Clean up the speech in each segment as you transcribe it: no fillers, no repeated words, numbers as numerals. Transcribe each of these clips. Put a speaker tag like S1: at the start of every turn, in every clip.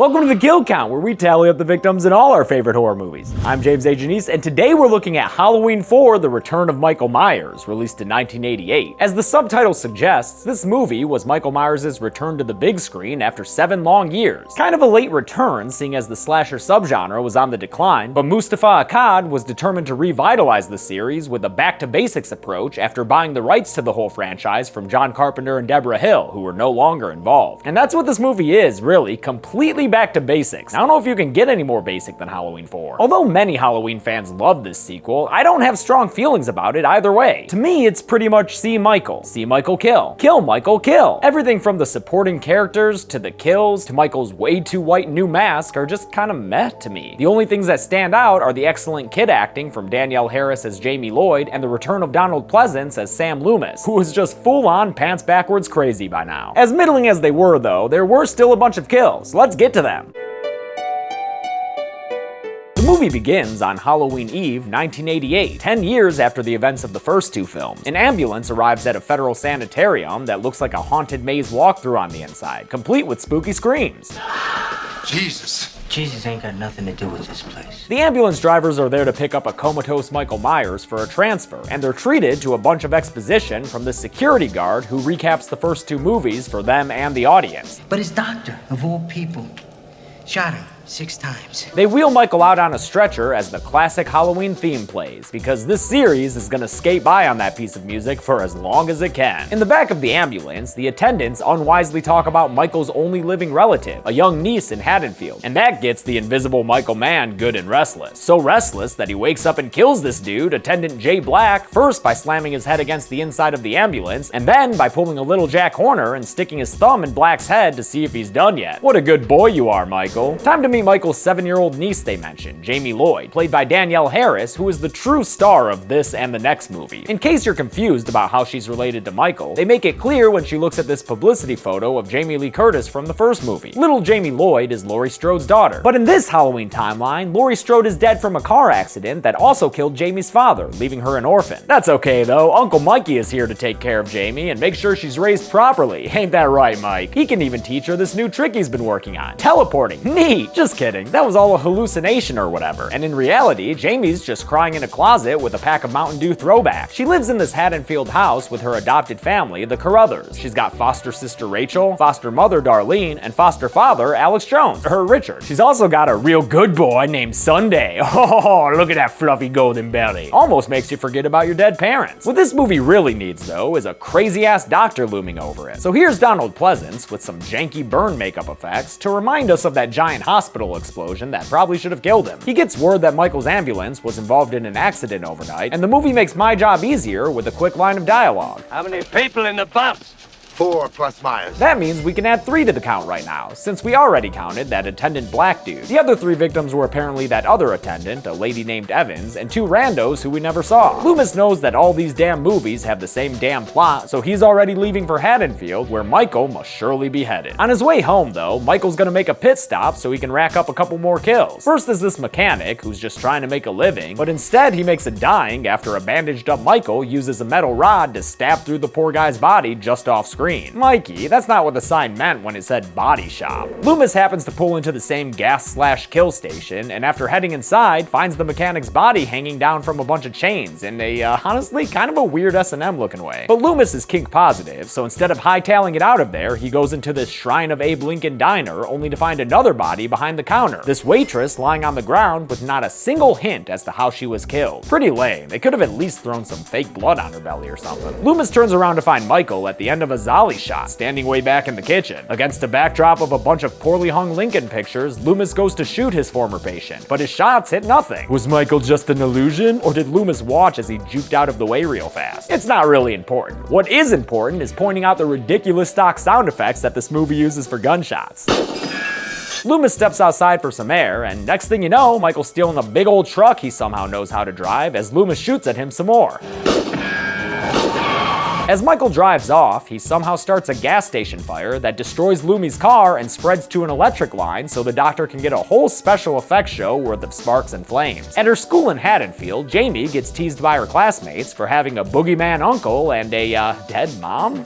S1: Welcome to the Kill Count, where we tally up the victims in all our favorite horror movies. I'm James A. Janice, and today we're looking at Halloween 4: The Return of Michael Myers, released in 1988. As the subtitle suggests, this movie was Michael Myers' return to the big screen after 7 long years. Kind of a late return, seeing as the slasher subgenre was on the decline, but Mustafa Akkad was determined to revitalize the series with a back-to-basics approach after buying the rights to the whole franchise from John Carpenter and Deborah Hill, who were no longer involved. And that's what this movie is, really, completely back to basics. I don't know if you can get any more basic than Halloween 4. Although many Halloween fans love this sequel, I don't have strong feelings about it either way. To me, it's pretty much see Michael kill, kill Michael, kill. Everything from the supporting characters, to the kills, to Michael's way too white new mask are just kinda meh to me. The only things that stand out are the excellent kid acting from Danielle Harris as Jamie Lloyd and the return of Donald Pleasance as Sam Loomis, who was just full-on pants backwards crazy by now. As middling as they were though, there were still a bunch of kills. Let's get to them. The movie begins on Halloween Eve, 1988, 10 years after the events of the first 2 films. An ambulance arrives at a federal sanitarium that looks like a haunted maze walkthrough on the inside, complete with spooky screams.
S2: Jesus ain't got nothing to do with this place.
S1: The ambulance drivers are there to pick up a comatose Michael Myers for a transfer, and they're treated to a bunch of exposition from the security guard who recaps the first 2 movies for them and the audience.
S2: But his doctor, of all people, shot him 6 times.
S1: They wheel Michael out on a stretcher as the classic Halloween theme plays, because this series is gonna skate by on that piece of music for as long as it can. In the back of the ambulance, the attendants unwisely talk about Michael's only living relative, a young niece in Haddonfield, and that gets the invisible Michael Mann good and restless. So restless that he wakes up and kills this dude, attendant Jay Black, first by slamming his head against the inside of the ambulance, and then by pulling a little Jack Horner and sticking his thumb in Black's head to see if he's done yet. What a good boy you are, Michael. Time to meet Michael's 7-year-old niece they mentioned, Jamie Lloyd, played by Danielle Harris, who is the true star of this and the next movie. In case you're confused about how she's related to Michael, they make it clear when she looks at this publicity photo of Jamie Lee Curtis from the first movie. Little Jamie Lloyd is Laurie Strode's daughter. But in this Halloween timeline, Laurie Strode is dead from a car accident that also killed Jamie's father, leaving her an orphan. That's okay though, Uncle Mikey is here to take care of Jamie and make sure she's raised properly. Ain't that right, Mike? He can even teach her this new trick he's been working on, teleporting. Neat! Just kidding. That was all a hallucination or whatever, and in reality, Jamie's just crying in a closet with a pack of Mountain Dew throwback. She lives in this Haddonfield house with her adopted family, the Carruthers. She's got foster sister Rachel, foster mother Darlene, and foster father Alex Jones, or Richard. She's also got a real good boy named Sunday. Oh, look at that fluffy golden belly. Almost makes you forget about your dead parents. What this movie really needs, though, is a crazy-ass doctor looming over it. So here's Donald Pleasance with some janky burn makeup effects to remind us of that giant hospital explosion that probably should have killed him. He gets word that Michael's ambulance was involved in an accident overnight, and the movie makes my job easier with a quick line of dialogue.
S3: How many people in the bus?
S4: 4 plus Myers.
S1: That means we can add 3 to the count right now, since we already counted that attendant Black dude. The other 3 victims were apparently that other attendant, a lady named Evans, and 2 randos who we never saw. Loomis knows that all these damn movies have the same damn plot, so he's already leaving for Haddonfield, where Michael must surely be headed. On his way home though, Michael's gonna make a pit stop so he can rack up a couple more kills. First is this mechanic who's just trying to make a living, but instead he makes a dying after a bandaged up Michael uses a metal rod to stab through the poor guy's body just off screen. Mikey, that's not what the sign meant when it said body shop. Loomis happens to pull into the same gas/kill station, and after heading inside, finds the mechanic's body hanging down from a bunch of chains in a, honestly, kind of a weird S&M looking way. But Loomis is kink positive, so instead of hightailing it out of there, he goes into this Shrine of Abe Lincoln diner, only to find another body behind the counter. This waitress lying on the ground with not a single hint as to how she was killed. Pretty lame. They could have at least thrown some fake blood on her belly or something. Loomis turns around to find Michael at the end of a Zolly shot, standing way back in the kitchen. Against a backdrop of a bunch of poorly hung Lincoln pictures, Loomis goes to shoot his former patient, but his shots hit nothing. Was Michael just an illusion, or did Loomis watch as he juked out of the way real fast? It's not really important. What is important is pointing out the ridiculous stock sound effects that this movie uses for gunshots. Loomis steps outside for some air, and next thing you know, Michael's stealing a big old truck he somehow knows how to drive as Loomis shoots at him some more. As Michael drives off, he somehow starts a gas station fire that destroys Loomie's car and spreads to an electric line so the doctor can get a whole special effects show worth of sparks and flames. At her school in Haddonfield, Jamie gets teased by her classmates for having a boogeyman uncle and a, dead mom?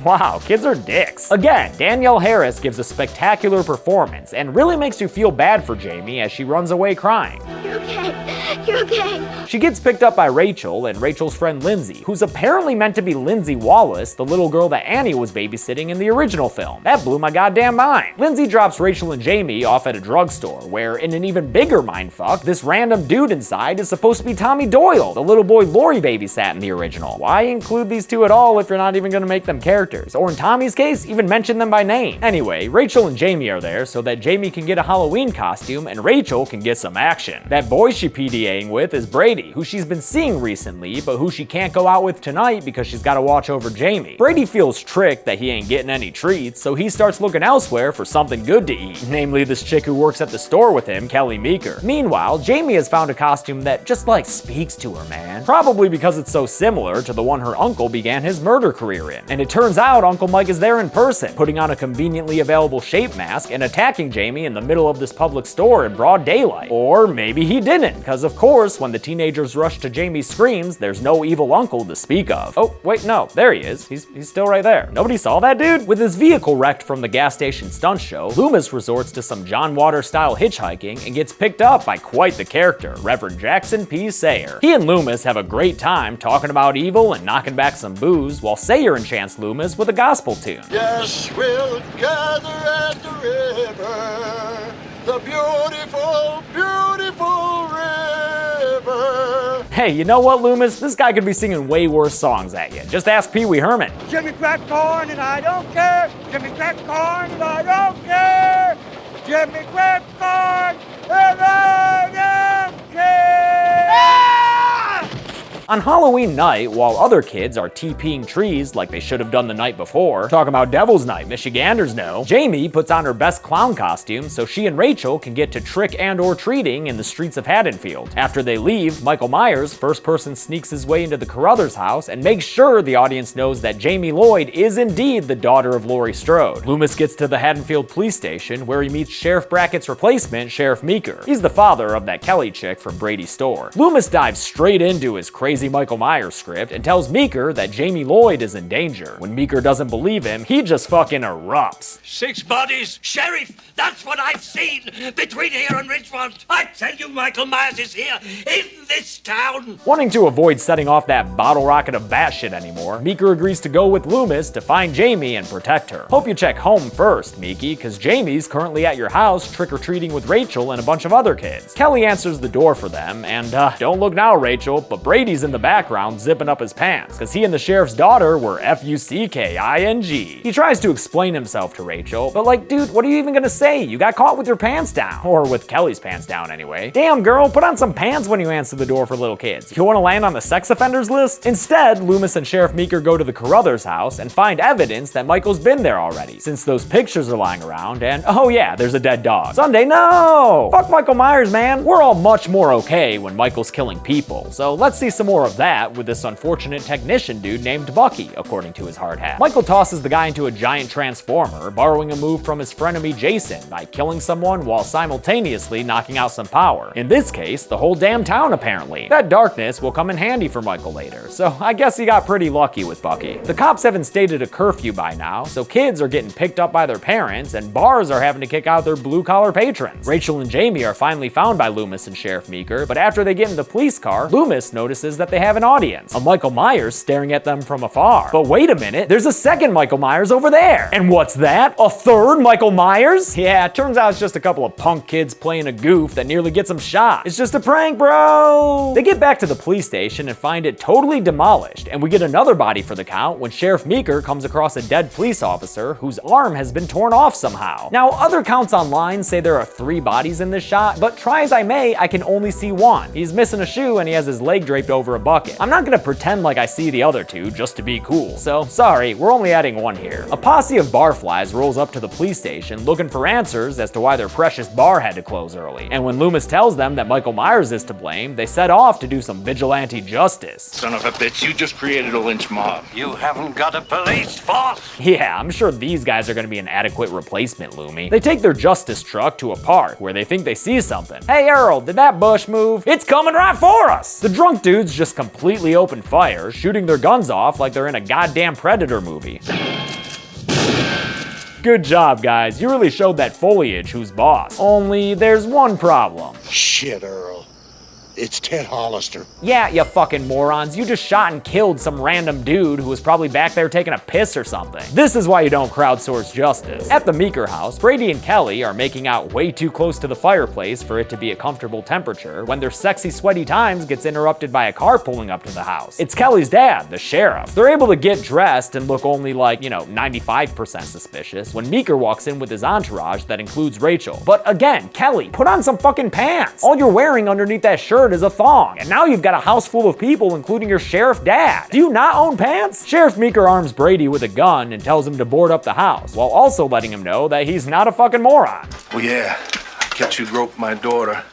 S1: Wow, kids are dicks. Again, Danielle Harris gives a spectacular performance and really makes you feel bad for Jamie as she runs away crying.
S4: You're okay. You're okay.
S1: She gets picked up by Rachel and Rachel's friend Lindsay, who's apparently meant to be Lindsay Wallace, the little girl that Annie was babysitting in the original film. That blew my goddamn mind. Lindsay drops Rachel and Jamie off at a drugstore, where, in an even bigger mindfuck, this random dude inside is supposed to be Tommy Doyle, the little boy Laurie babysat in the original. Why include these two at all if you're not even gonna make them characters? Or in Tommy's case, even mention them by name. Anyway, Rachel and Jamie are there so that Jamie can get a Halloween costume and Rachel can get some action. That boy she PDAing with is Brady, who she's been seeing recently, but who she can't go out with tonight because she's gotta watch over Jamie. Brady feels tricked that he ain't getting any treats, so he starts looking elsewhere for something good to eat, namely this chick who works at the store with him, Kelly Meeker. Meanwhile, Jamie has found a costume that just like speaks to her, man. Probably because it's so similar to the one her uncle began his murder career in. And it turns out Uncle Mike is there in person, putting on a conveniently available shape mask and attacking Jamie in the middle of this public store in broad daylight. Or maybe he didn't, because of course, when the teenagers rush to Jamie's screams, there's no evil uncle to speak of. Oh, wait, no, there he is. He's still right there. Nobody saw that dude? With his vehicle wrecked from the gas station stunt show, Loomis resorts to some John Waters-style hitchhiking and gets picked up by quite the character, Reverend Jackson P. Sayer. He and Loomis have a great time talking about evil and knocking back some booze, while Sayer enchants Loomis with a gospel tune.
S5: Yes, we'll gather at the river, the beautiful, beautiful river.
S1: Hey, you know what, Loomis? This guy could be singing way worse songs at you. Just ask Pee Wee Herman.
S6: Jimmy crack corn and I don't care. Jimmy crack corn and I don't care. Jimmy crack corn and I don't care. Ah!
S1: On Halloween night, while other kids are TPing trees like they should have done the night before, talking about Devil's Night, Michiganders know, Jamie puts on her best clown costume so she and Rachel can get to trick and or treating in the streets of Haddonfield. After they leave, Michael Myers, first person, sneaks his way into the Carruthers house and makes sure the audience knows that Jamie Lloyd is indeed the daughter of Laurie Strode. Loomis gets to the Haddonfield police station where he meets Sheriff Brackett's replacement, Sheriff Meeker. He's the father of that Kelly chick from Brady's store. Loomis dives straight into his crazy Michael Myers script and tells Meeker that Jamie Lloyd is in danger. When Meeker doesn't believe him, he just fucking erupts.
S3: 6 bodies? Sheriff, that's what I've seen between here and Richmond. I tell you, Michael Myers is here in this town.
S1: Wanting to avoid setting off that bottle rocket of batshit anymore, Meeker agrees to go with Loomis to find Jamie and protect her. Hope you check home first, Meeky, cause Jamie's currently at your house trick-or-treating with Rachel and a bunch of other kids. Kelly answers the door for them, and don't look now, Rachel, but Brady's in the background zipping up his pants, cause he and the sheriff's daughter were F-U-C-K-I-N-G. He tries to explain himself to Rachel, but like, dude, what are you even gonna say? You got caught with your pants down. Or with Kelly's pants down anyway. Damn girl, put on some pants when you answer the door for little kids. You wanna land on the sex offenders list? Instead, Loomis and Sheriff Meeker go to the Carruthers house and find evidence that Michael's been there already, since those pictures are lying around and, oh yeah, there's a dead dog. Sunday, no! Fuck Michael Myers, man. We're all much more okay when Michael's killing people, so let's see some more of that with this unfortunate technician dude named Bucky, according to his hard hat. Michael tosses the guy into a giant transformer, borrowing a move from his frenemy Jason by killing someone while simultaneously knocking out some power. In this case, the whole damn town apparently. That darkness will come in handy for Michael later, so I guess he got pretty lucky with Bucky. The cops have instated a curfew by now, so kids are getting picked up by their parents and bars are having to kick out their blue-collar patrons. Rachel and Jamie are finally found by Loomis and Sheriff Meeker, but after they get in the police car, Loomis notices that they have an audience, a Michael Myers staring at them from afar. But wait a minute, there's a second Michael Myers over there. And what's that? A third Michael Myers? Yeah, turns out it's just a couple of punk kids playing a goof that nearly gets them shot. It's just a prank, bro. They get back to the police station and find it totally demolished, and we get another body for the count when Sheriff Meeker comes across a dead police officer whose arm has been torn off somehow. Now, other counts online say there are 3 bodies in this shot, but try as I may, I can only see one. He's missing a shoe and he has his leg draped over a bucket. I'm not gonna pretend like I see the other 2 just to be cool, so sorry, we're only adding 1 here. A posse of barflies rolls up to the police station looking for answers as to why their precious bar had to close early, and when Loomis tells them that Michael Myers is to blame, they set off to do some vigilante justice.
S7: Son of a bitch, you just created a lynch mob.
S3: You haven't got a police force.
S1: Yeah, I'm sure these guys are gonna be an adequate replacement, Loomy. They take their justice truck to a park where they think they see something. Hey Earl, did that bush move? It's coming right for us! The drunk dudes just completely open fire, shooting their guns off like they're in a goddamn Predator movie. Good job, guys. You really showed that foliage who's boss. Only there's one problem.
S5: Shit, Earl. It's Ted Hollister.
S1: Yeah, you fucking morons. You just shot and killed some random dude who was probably back there taking a piss or something. This is why you don't crowdsource justice. At the Meeker House, Brady and Kelly are making out way too close to the fireplace for it to be a comfortable temperature when their sexy, sweaty times gets interrupted by a car pulling up to the house. It's Kelly's dad, the sheriff. They're able to get dressed and look only like, 95% suspicious when Meeker walks in with his entourage that includes Rachel. But again, Kelly, put on some fucking pants. All you're wearing underneath that shirt is a thong, and now you've got a house full of people, including your sheriff dad. Do you not own pants? Sheriff Meeker arms Brady with a gun and tells him to board up the house, while also letting him know that he's not a fucking moron.
S7: Well, yeah, I catch you grope my daughter.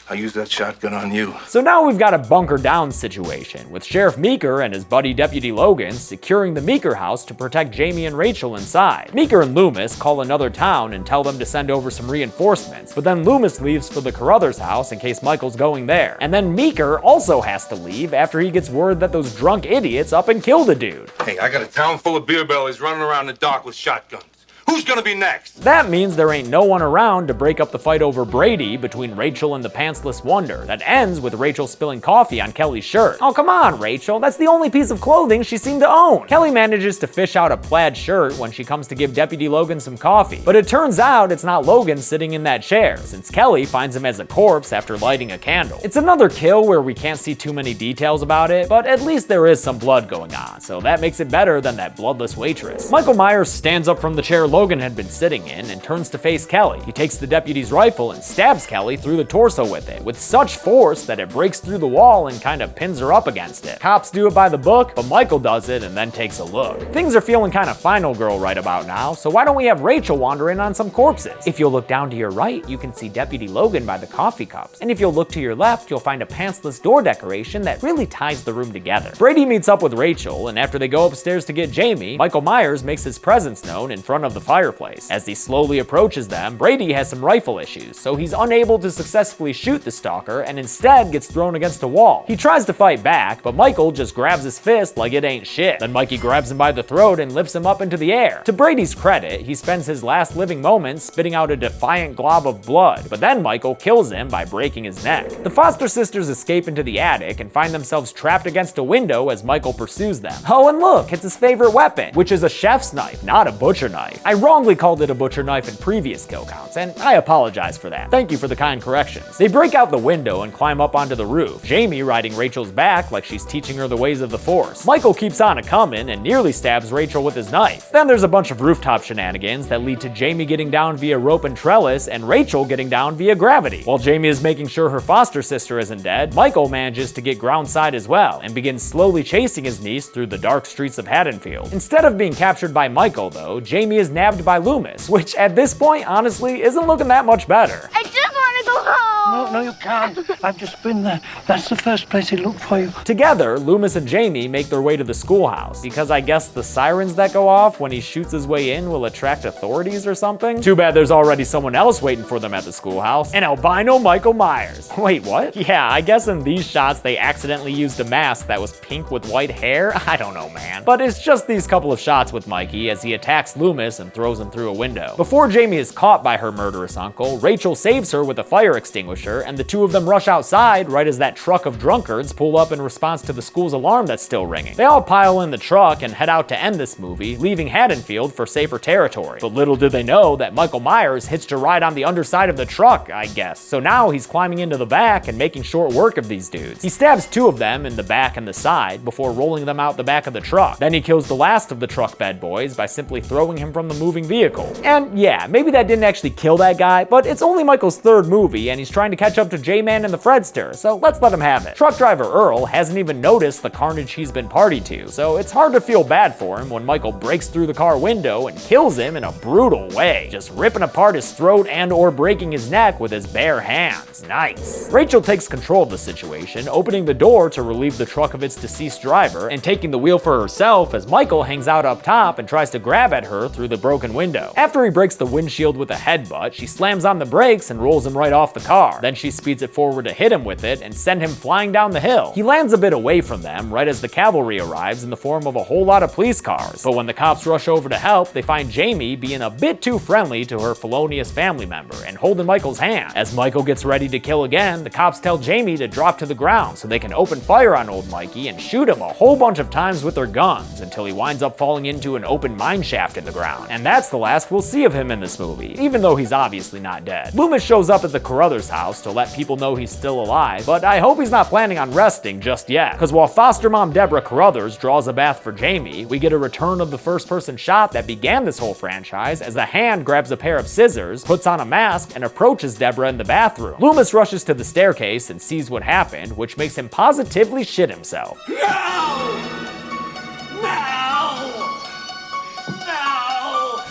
S7: I use that shotgun on you.
S1: So now we've got a bunker down situation, with Sheriff Meeker and his buddy Deputy Logan securing the Meeker house to protect Jamie and Rachel inside. Meeker and Loomis call another town and tell them to send over some reinforcements, but then Loomis leaves for the Carruthers house in case Michael's going there. And then Meeker also has to leave after he gets word that those drunk idiots up and killed a dude.
S8: Hey, I got a town full of beer bellies running around in the dark with shotguns. Who's gonna be next?
S1: That means there ain't no one around to break up the fight over Brady between Rachel and the pantsless wonder that ends with Rachel spilling coffee on Kelly's shirt. Oh, come on, Rachel. That's the only piece of clothing she seemed to own. Kelly manages to fish out a plaid shirt when she comes to give Deputy Logan some coffee. But it turns out it's not Logan sitting in that chair, since Kelly finds him as a corpse after lighting a candle. It's another kill where we can't see too many details about it, but at least there is some blood going on, so that makes it better than that bloodless waitress. Michael Myers stands up from the chair Logan had been sitting in and turns to face Kelly. He takes the deputy's rifle and stabs Kelly through the torso with it, with such force that it breaks through the wall and kind of pins her up against it. Cops do it by the book, but Michael does it and then takes a look. Things are feeling kind of Final Girl right about now, so why don't we have Rachel wander in on some corpses? If you'll look down to your right, you can see Deputy Logan by the coffee cups, and if you'll look to your left, you'll find a pantsless door decoration that really ties the room together. Brady meets up with Rachel, and after they go upstairs to get Jamie, Michael Myers makes his presence known in front of the fireplace. As he slowly approaches them, Brady has some rifle issues, so he's unable to successfully shoot the stalker and instead gets thrown against a wall. He tries to fight back, but Michael just grabs his fist like it ain't shit. Then Mikey grabs him by the throat and lifts him up into the air. To Brady's credit, he spends his last living moments spitting out a defiant glob of blood, but then Michael kills him by breaking his neck. The Foster sisters escape into the attic and find themselves trapped against a window as Michael pursues them. Oh, and look, it's his favorite weapon, which is a chef's knife, not a butcher knife. I wrongly called it a butcher knife in previous kill counts, and I apologize for that. Thank you for the kind corrections. They break out the window and climb up onto the roof, Jamie riding Rachel's back like she's teaching her the ways of the Force. Michael keeps on a-coming and nearly stabs Rachel with his knife. Then there's a bunch of rooftop shenanigans that lead to Jamie getting down via rope and trellis and Rachel getting down via gravity. While Jamie is making sure her foster sister isn't dead, Michael manages to get groundside as well and begins slowly chasing his niece through the dark streets of Haddonfield. Instead of being captured by Michael, though, Jamie is nabbed by Loomis, which at this point, honestly, isn't looking that much better.
S4: I just want to go home.
S2: No, you can't. I've just been there. That's the first place he looked for you.
S1: Together, Loomis and Jamie make their way to the schoolhouse, because I guess the sirens that go off when he shoots his way in will attract authorities or something? Too bad there's already someone else waiting for them at the schoolhouse, an albino Michael Myers. Wait, what? Yeah, I guess in these shots they accidentally used a mask that was pink with white hair? I don't know, man. But it's just these couple of shots with Mikey as he attacks Loomis and throws him through a window. Before Jamie is caught by her murderous uncle, Rachel saves her with a fire extinguisher, and the two of them rush outside right as that truck of drunkards pull up in response to the school's alarm that's still ringing. They all pile in the truck and head out to end this movie, leaving Haddonfield for safer territory. But little did they know that Michael Myers hitched a ride on the underside of the truck, I guess. So now he's climbing into the back and making short work of these dudes. He stabs two of them in the back and the side before rolling them out the back of the truck. Then he kills the last of the truck bed boys by simply throwing him from the moving vehicle. And yeah, maybe that didn't actually kill that guy, but it's only Michael's third movie and he's trying to catch up to J-Man and the Fredster, so let's let him have it. Truck driver Earl hasn't even noticed the carnage he's been party to, so it's hard to feel bad for him when Michael breaks through the car window and kills him in a brutal way, just ripping apart his throat and or breaking his neck with his bare hands. Nice. Rachel takes control of the situation, opening the door to relieve the truck of its deceased driver and taking the wheel for herself as Michael hangs out up top and tries to grab at her through the broken window. After he breaks the windshield with a headbutt, she slams on the brakes and rolls him right off the car. Then she speeds it forward to hit him with it and send him flying down the hill. He lands a bit away from them right as the cavalry arrives in the form of a whole lot of police cars. But when the cops rush over to help, they find Jamie being a bit too friendly to her felonious family member and holding Michael's hand. As Michael gets ready to kill again, the cops tell Jamie to drop to the ground so they can open fire on old Mikey and shoot him a whole bunch of times with their guns until he winds up falling into an open mine shaft in the ground. And that's the last we'll see of him in this movie, even though he's obviously not dead. Loomis shows up at the Carruthers house to let people know he's still alive, but I hope he's not planning on resting just yet, because while foster mom Deborah Carruthers draws a bath for Jamie, we get a return of the first-person shot that began this whole franchise as the Hand grabs a pair of scissors, puts on a mask, and approaches Deborah in the bathroom. Loomis rushes to the staircase and sees what happened, which makes him positively shit himself.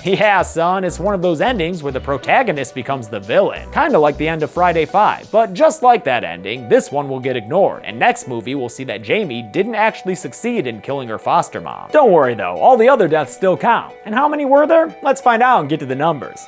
S1: Yeah, son, it's one of those endings where the protagonist becomes the villain. Kinda like the end of Friday 5, but just like that ending, this one will get ignored, and next movie we'll see that Jamie didn't actually succeed in killing her foster mom. Don't worry though, all the other deaths still count. And how many were there? Let's find out and get to the numbers.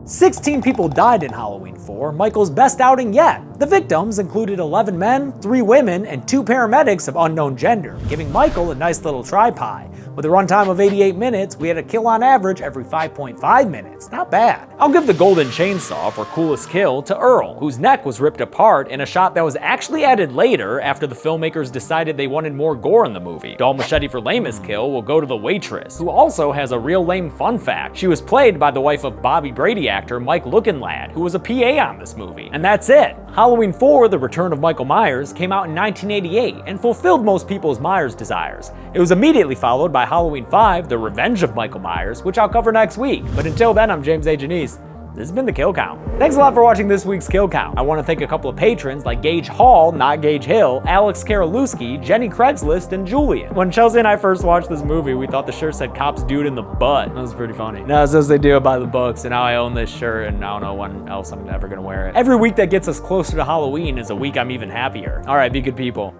S1: 16 people died in Halloween 4, Michael's best outing yet. The victims included 11 men, 3 women, and 2 paramedics of unknown gender, giving Michael a nice little try-pie. With a runtime of 88 minutes, we had a kill on average every 5.5 minutes. Not bad. I'll give the golden chainsaw for coolest kill to Earl, whose neck was ripped apart in a shot that was actually added later after the filmmakers decided they wanted more gore in the movie. Dull machete for lamest kill will go to the waitress, who also has a real lame fun fact. She was played by the wife of Bobby Brady actor Mike Lookinlad, who was a PA on this movie. And that's it. Halloween 4, The Return of Michael Myers, came out in 1988 and fulfilled most people's Myers desires. It was immediately followed by Halloween 5, The Revenge of Michael Myers, which I'll cover next week. But until then, I'm James A. Janice. This has been the Kill Count. Thanks a lot for watching this week's Kill Count. I want to thank a couple of patrons like Gage Hall, not Gage Hill, Alex Karolewski, Jenny Craigslist, and Julian. When Chelsea and I first watched this movie, we thought the shirt said "Cops Dude in the Butt." That was pretty funny. Now it says they do it by the books, and now I own this shirt, and I don't know when else I'm ever gonna wear it. Every week that gets us closer to Halloween is a week I'm even happier. All right, be good people.